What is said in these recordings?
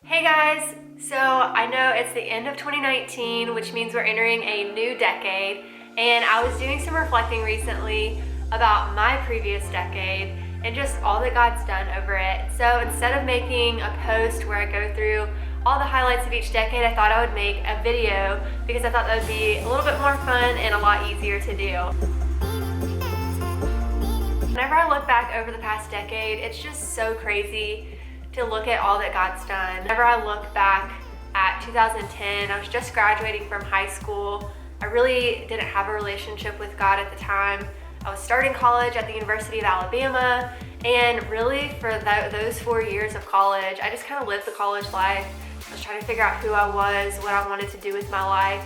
Hey guys! So I know it's the end of 2019, which means we're entering a new decade, and I was doing some reflecting recently about my previous decade and just all that God's done over it. So instead of making a post where I go through all the highlights of each decade, I thought I would make a video because I thought that would be a little bit more fun and a lot easier to do. Whenever I look back over the past decade, it's just so crazy to look at all that God's done. Whenever I look back at 2010, I was just graduating from high school. I really didn't have a relationship with God at the time. I was starting college at the University of Alabama, and really for those 4 years of college, I just kind of lived the college life. I was trying to figure out who I was, what I wanted to do with my life.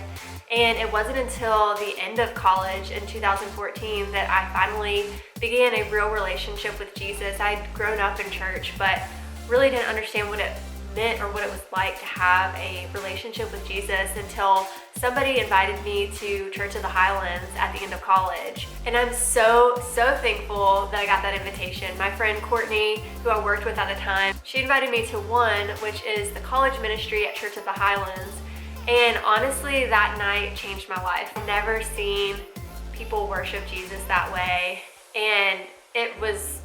And it wasn't until the end of college in 2014 that I finally began a real relationship with Jesus. I'd grown up in church, but really didn't understand what it meant or what it was like to have a relationship with Jesus until somebody invited me to Church of the Highlands at the end of college. And I'm so thankful that I got that invitation. My friend Courtney, who I worked with at the time, she invited me to One, which is the college ministry at Church of the Highlands. And honestly, that night changed my life. I've never seen people worship Jesus that way. And it was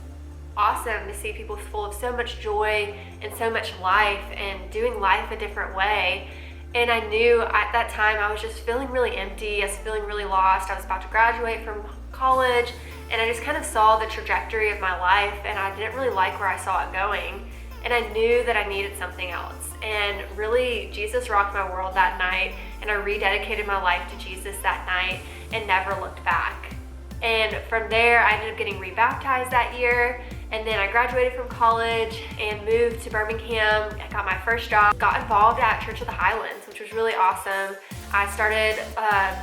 awesome to see people full of so much joy and so much life and doing life a different way. And I knew at that time I was just feeling really empty. I was feeling really lost. I was about to graduate from college, and I just kind of saw the trajectory of my life, and I didn't really like where I saw it going. And I knew that I needed something else. And really, Jesus rocked my world that night, and I rededicated my life to Jesus that night and never looked back. And from there, I ended up getting rebaptized that year. And then I graduated from college and moved to Birmingham. I got my first job, got involved at Church of the Highlands, which was really awesome. I started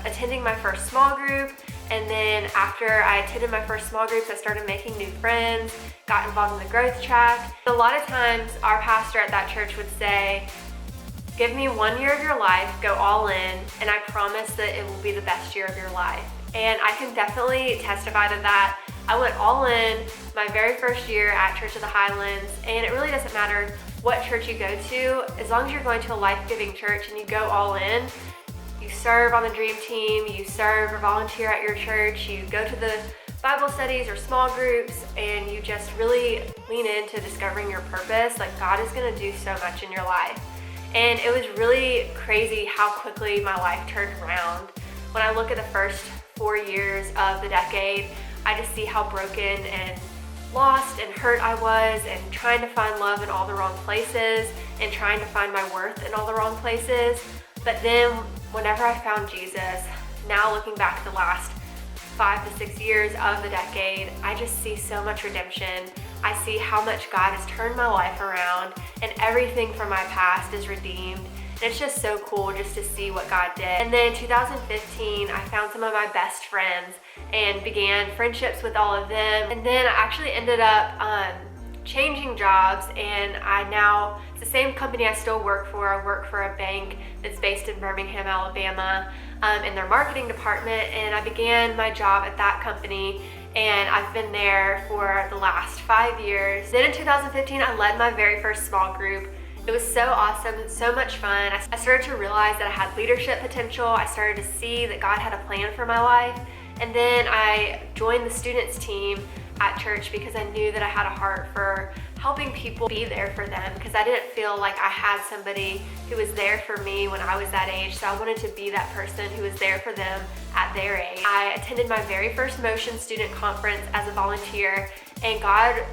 attending my first small group. And then after I attended my first small groups, I started making new friends, got involved in the growth track. A lot of times our pastor at that church would say, give me 1 year of your life, go all in, and I promise that it will be the best year of your life. And I can definitely testify to that. I went all in my very first year at Church of the Highlands, and it really doesn't matter what church you go to, as long as you're going to a life-giving church and you go all in. You serve on the dream team, you serve or volunteer at your church, you go to the Bible studies or small groups, and you just really lean into discovering your purpose. Like, God is gonna do so much in your life. And it was really crazy how quickly my life turned around. When I look at the first 4 years of the decade, I just see how broken and lost and hurt I was, and trying to find love in all the wrong places and trying to find my worth in all the wrong places. But then whenever I found Jesus, now looking back at the last 5 to 6 years of the decade, I just see so much redemption. I see how much God has turned my life around, and everything from my past is redeemed. And it's just so cool just to see what God did. And then in 2015, I found some of my best friends and began friendships with all of them. And then I actually ended up changing jobs, and it's the same company I still work for. I work for a bank that's based in Birmingham, Alabama, in their marketing department, and I began my job at that company, and I've been there for the last 5 years. Then in 2015, I led my very first small group. It was so awesome, so much fun. I started to realize that I had leadership potential. I started to see that God had a plan for my life. And then I joined the students team at church because I knew that I had a heart for helping people, be there for them, because I didn't feel like I had somebody who was there for me when I was that age. So I wanted to be that person who was there for them at their age. I attended my very first Motion student conference as a volunteer, and God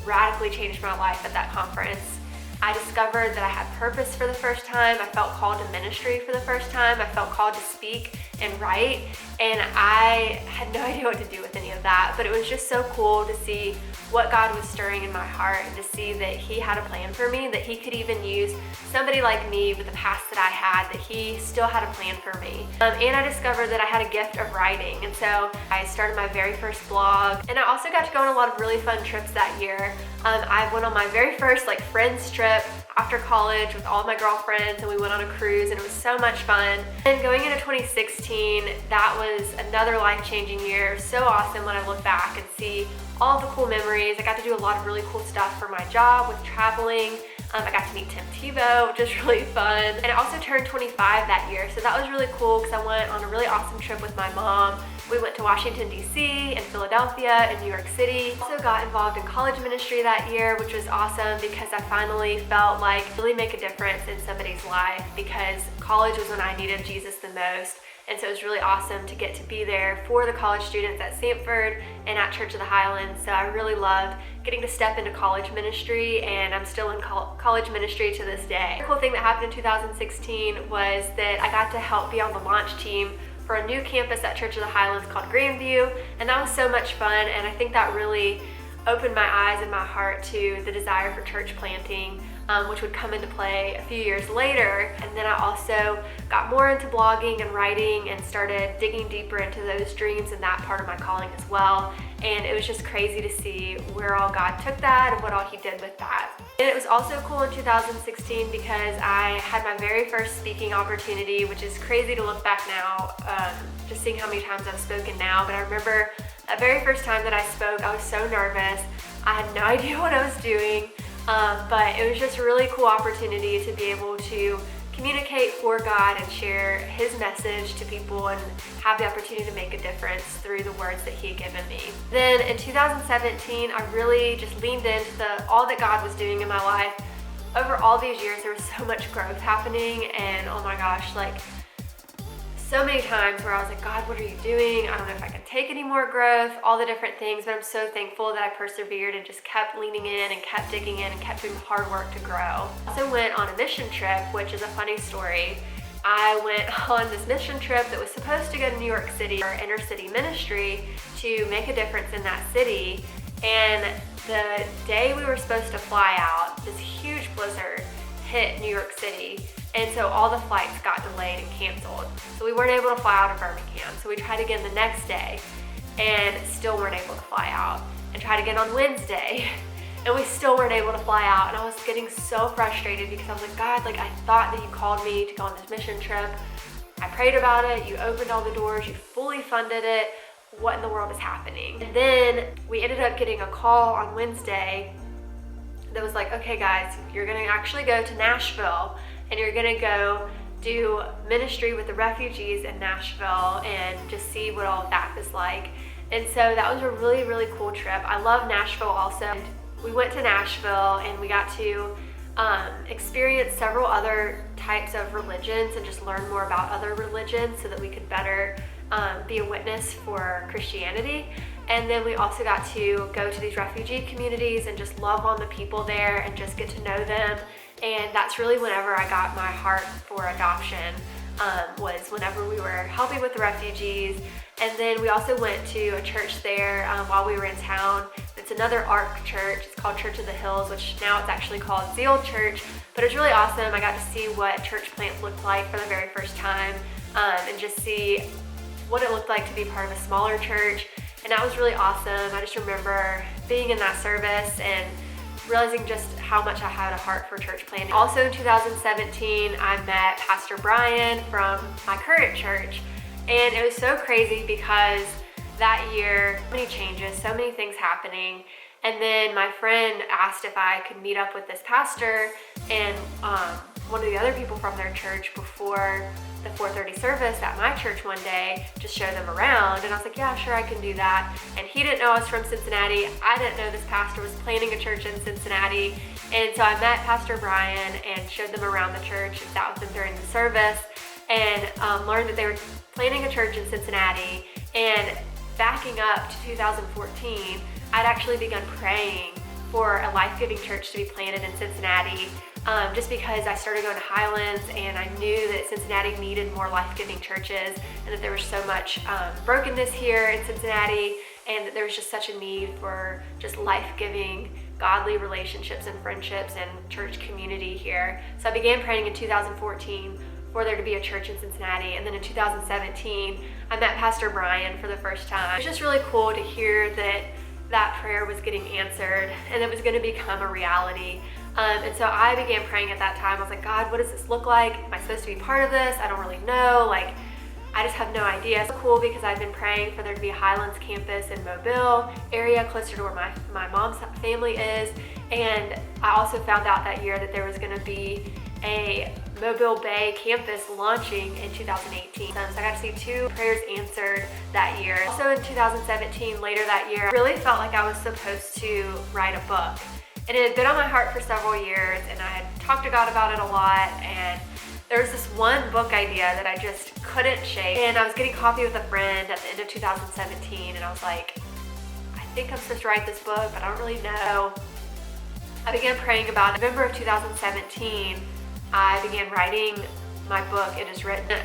radically changed my life at that conference. I discovered that I had purpose for the first time. I felt called to ministry for the first time. I felt called to speak and write, and I had no idea what to do with any of that, but it was just so cool to see what God was stirring in my heart, and to see that He had a plan for me, that He could even use somebody like me with the past that I had, that He still had a plan for me. And I discovered that I had a gift of writing, and so I started my very first blog, and I also got to go on a lot of really fun trips that year. I went on my very first friends trip after college with all of my girlfriends, and we went on a cruise, and it was so much fun. And going into 2016, that was another life-changing year. It was so awesome when I look back and see all the cool memories. I got to do a lot of really cool stuff for my job with traveling. I got to meet Tim Tebow, which was really fun. And I also turned 25 that year, so that was really cool because I went on a really awesome trip with my mom. We went to Washington, D.C., and Philadelphia, and New York City. Also got involved in college ministry that year, which was awesome because I finally felt like really make a difference in somebody's life, because college was when I needed Jesus the most. And so it was really awesome to get to be there for the college students at Sanford and at Church of the Highlands. So I really loved getting to step into college ministry, and I'm still in college ministry to this day. The cool thing that happened in 2016 was that I got to help be on the launch team for a new campus at Church of the Highlands called Grandview, and that was so much fun, and I think that really opened my eyes and my heart to the desire for church planting, which would come into play a few years later. And then I also got more into blogging and writing and started digging deeper into those dreams and that part of my calling as well. And it was just crazy to see where all God took that and what all He did with that. And it was also cool in 2016 because I had my very first speaking opportunity, which is crazy to look back now, just seeing how many times I've spoken now. But I remember that very first time that I spoke, I was so nervous. I had no idea what I was doing. But it was just a really cool opportunity to be able to communicate for God and share His message to people and have the opportunity to make a difference through the words that He had given me. Then in 2017, I really just leaned into all that God was doing in my life. Over all these years, there was so much growth happening, and oh my gosh, like so many times where I was like, God, what are you doing? I don't know if I can take any more growth, all the different things, but I'm so thankful that I persevered and just kept leaning in and kept digging in and kept doing the hard work to grow. I also went on a mission trip, which is a funny story. I went on this mission trip that was supposed to go to New York City, our inner city ministry, to make a difference in that city. And the day we were supposed to fly out, this huge blizzard hit New York City. And so all the flights got delayed and canceled. So we weren't able to fly out of Birmingham. So we tried again the next day and still weren't able to fly out. And tried again on Wednesday and we still weren't able to fly out. And I was getting so frustrated because I was like, God, like I thought that you called me to go on this mission trip. I prayed about it. You opened all the doors. You fully funded it. What in the world is happening? And then we ended up getting a call on Wednesday that was like, okay guys, you're gonna actually go to Nashville and you're gonna go do ministry with the refugees in Nashville and just see what all of that is like. And so that was a really, really cool trip. I love Nashville also. We went to Nashville and we got to experience several other types of religions and just learn more about other religions so that we could better be a witness for Christianity. And then we also got to go to these refugee communities and just love on the people there and just get to know them. And that's really whenever I got my heart for adoption, was whenever we were helping with the refugees. And then we also went to a church there while we were in town. It's another ARC church. It's called Church of the Hills, which now it's actually called Zeal Church. But it was really awesome. I got to see what church plant looked like for the very first time and just see what it looked like to be part of a smaller church. And that was really awesome. I just remember being in that service and realizing just how much I had a heart for church planting. Also in 2017, I met Pastor Brian from my current church. And it was so crazy because that year, so many changes, so many things happening. And then my friend asked if I could meet up with this pastor and one of the other people from their church before the 4:30 service at my church one day, just show them around. And I was like, yeah, sure, I can do that. And he didn't know I was from Cincinnati. I didn't know this pastor was planning a church in Cincinnati. And so I met Pastor Brian and showed them around the church and sat with them during the service and learned that they were planning a church in Cincinnati. And backing up to 2014, I'd actually begun praying for a life-giving church to be planted in Cincinnati. Just because I started going to Highlands and I knew that Cincinnati needed more life-giving churches and that there was so much brokenness here in Cincinnati and that there was just such a need for just life-giving, godly relationships and friendships and church community here. So I began praying in 2014 for there to be a church in Cincinnati, and then in 2017 I met Pastor Brian for the first time. It was just really cool to hear that that prayer was getting answered and it was going to become a reality. And so I began praying at that time. I was like, God, what does this look like? Am I supposed to be part of this? I don't really know. Like, I just have no idea. It's so cool because I've been praying for there to be a Highlands campus in Mobile area closer to where my mom's family is. And I also found out that year that there was going to be a Mobile Bay campus launching in 2018. So I got to see 2 prayers answered that year. Also in 2017, later that year, I really felt like I was supposed to write a book. And it had been on my heart for several years, and I had talked to God about it a lot, and there was this one book idea that I just couldn't shake. And I was getting coffee with a friend at the end of 2017, and I was like, I think I'm supposed to write this book, but I don't really know. I began praying about it. In November of 2017, I began writing my book, It Is Written.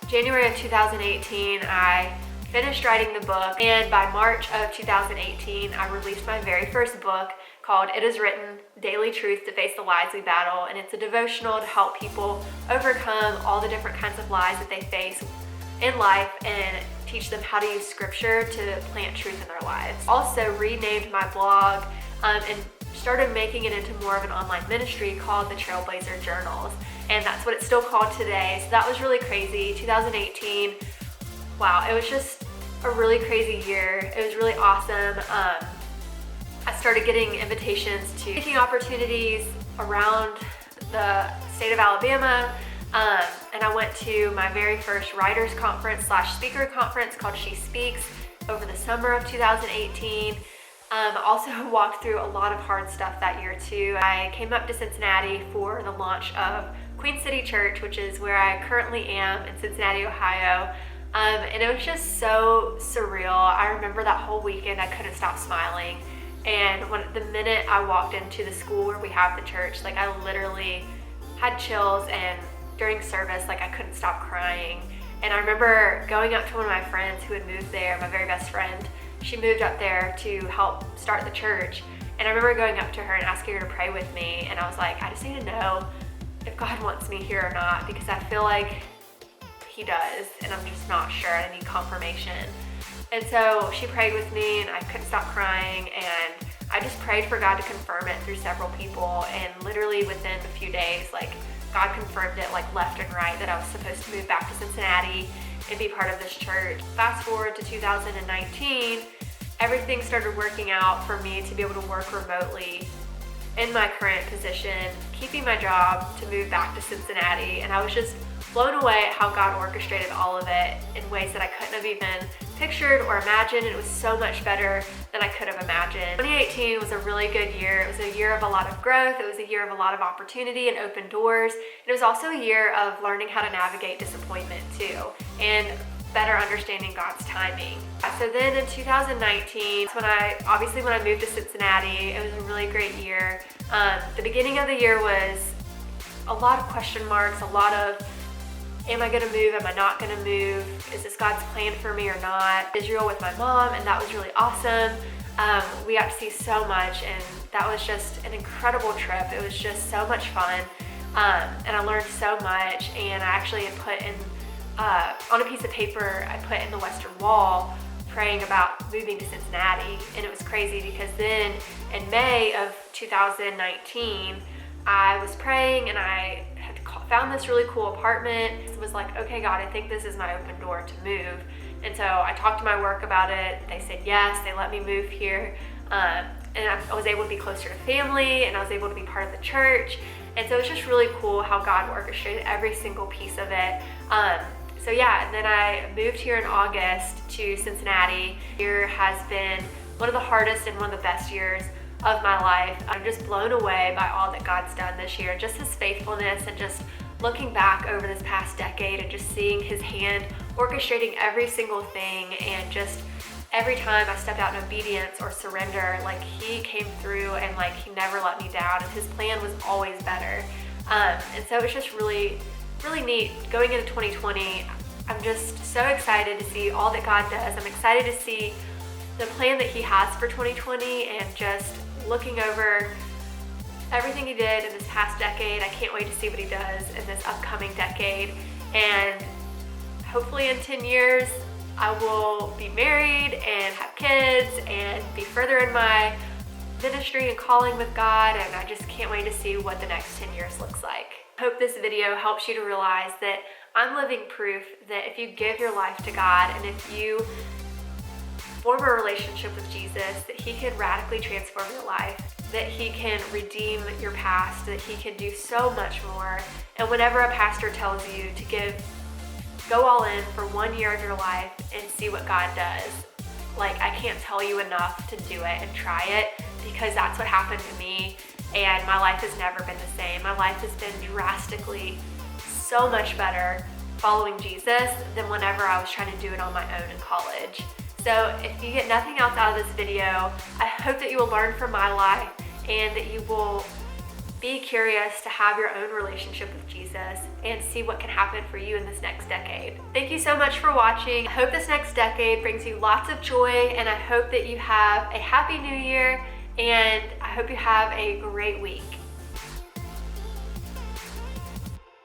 January of 2018, I finished writing the book, and by March of 2018, I released my very first book called It Is Written, Daily Truth to Face the Lies We Battle, and it's a devotional to help people overcome all the different kinds of lies that they face in life and teach them how to use scripture to plant truth in their lives. Also renamed my blog and started making it into more of an online ministry called the Trailblazer Journals, and that's what it's still called today. So that was really crazy. 2018, wow, it was just a really crazy year. It was really awesome. I started getting invitations to speaking opportunities around the state of Alabama, and I went to my very first writers conference / speaker conference called She Speaks over the summer of 2018. I also walked through a lot of hard stuff that year too. I came up to Cincinnati for the launch of Queen City Church, which is where I currently am in Cincinnati, Ohio. And it was just so surreal. I remember that whole weekend I couldn't stop smiling. And the minute I walked into the school where we have the church, like I literally had chills, and during service, like I couldn't stop crying. And I remember going up to one of my friends who had moved there, my very best friend. She moved up there to help start the church. And I remember going up to her and asking her to pray with me. And I was like, I just need to know if God wants me here or not, because I feel like He does, and I'm just not sure. I need confirmation. And so she prayed with me, and I couldn't stop crying, and I just prayed for God to confirm it through several people, and literally within a few days, like God confirmed it like left and right that I was supposed to move back to Cincinnati and be part of this church. Fast forward to 2019, everything started working out for me to be able to work remotely in my current position, keeping my job to move back to Cincinnati, and I was just blown away at how God orchestrated all of it in ways that I couldn't have even pictured or imagined. It was so much better than I could have imagined. 2018 was a really good year. It was a year of a lot of growth. It was a year of a lot of opportunity and open doors. It was also a year of learning how to navigate disappointment too, and better understanding God's timing. So then in 2019, when I moved to Cincinnati, it was a really great year. The beginning of the year was a lot of question marks, a lot of, am I gonna move? Am I not gonna move? Is this God's plan for me or not? Israel with my mom, and that was really awesome. We got to see so much, and that was just an incredible trip. It was just so much fun, and I learned so much. And I actually had put in, on a piece of paper, I put in the Western Wall, praying about moving to Cincinnati. And it was crazy because then in May of 2019, I was praying, and I had found this really cool apartment. It was like, okay, God, I think this is my open door to move. And so I talked to my work about it. They said yes, they let me move here. And I was able to be closer to family, and I was able to be part of the church. And so it's just really cool how God orchestrated every single piece of it. So yeah, and then I moved here in August to Cincinnati. This year has been one of the hardest and one of the best years of my life. I'm just blown away by all that God's done this year, just His faithfulness, and just looking back over this past decade and just seeing His hand orchestrating every single thing, and just every time I stepped out in obedience or surrender, like He came through, and like He never let me down, and His plan was always better. And so it's just really, really neat going into 2020. I'm just so excited to see all that God does. I'm excited to see the plan that He has for 2020, and just looking over everything He did in this past decade. I can't wait to see what He does in this upcoming decade. And hopefully in 10 years, I will be married and have kids and be further in my ministry and calling with God. And I just can't wait to see what the next 10 years looks like. I hope this video helps you to realize that I'm living proof that if you give your life to God, and if you form a relationship with Jesus, that He can radically transform your life. that He can redeem your past, that He can do so much more. And whenever a pastor tells you to go all in for 1 year of your life and see what God does, like, I can't tell you enough to do it and try it, because that's what happened to me, and my life has never been the same. My life has been drastically so much better following Jesus than whenever I was trying to do it on my own in college. So if you get nothing else out of this video, I hope that you will learn from my life and that you will be curious to have your own relationship with Jesus and see what can happen for you in this next decade. Thank you so much for watching. I hope this next decade brings you lots of joy, and I hope that you have a happy new year, and I hope you have a great week.